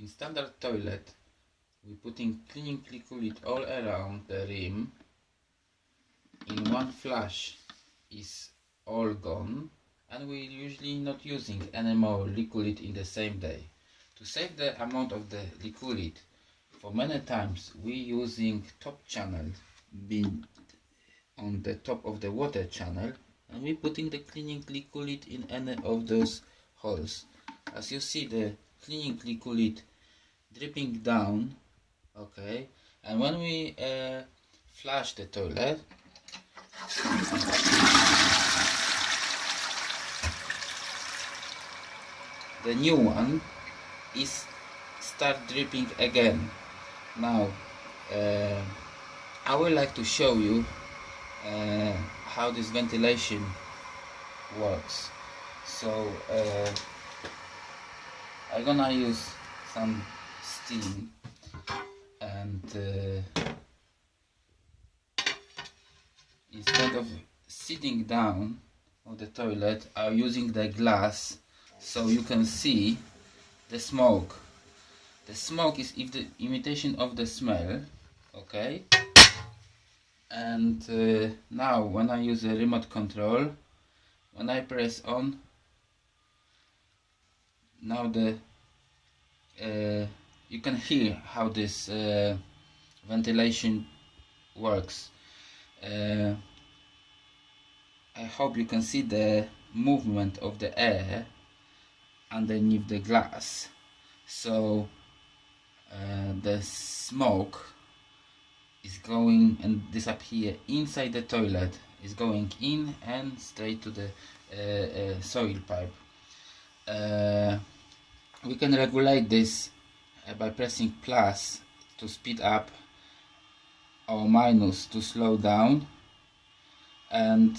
In standard toilet, we putting cleaning liquid all around the rim. In one flush is all gone, and we usually not using any more liquid in the same day. To save the amount of the liquid, for many times we using top channel being on the top of the water channel, and we putting the cleaning liquid in any of those holes. As you see, the cleaning liquid dripping down, okay, and when we flush the toilet, the new one is start dripping again. Now I would like to show you how this ventilation works. So I'm gonna use some steam, and instead of sitting down on the toilet, I'm using the glass so you can see the smoke. The smoke is the imitation of the smell, okay? And now when I use the remote control, when I press on, now you can hear how this ventilation works. I hope you can see the movement of the air underneath the glass. So the smoke is going and disappear inside the toilet, is going in and straight to the soil pipe. We can regulate this by pressing plus to speed up or minus to slow down, and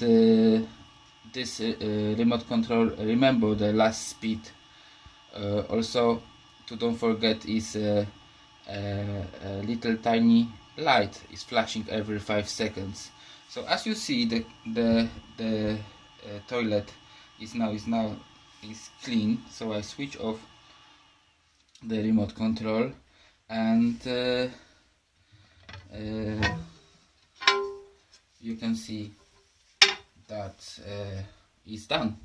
this remote control remember the last speed. Also, to don't forget is a little tiny light is flashing every 5 seconds. So as you see, the toilet is clean. So I switch off the remote control, and you can see that it's done.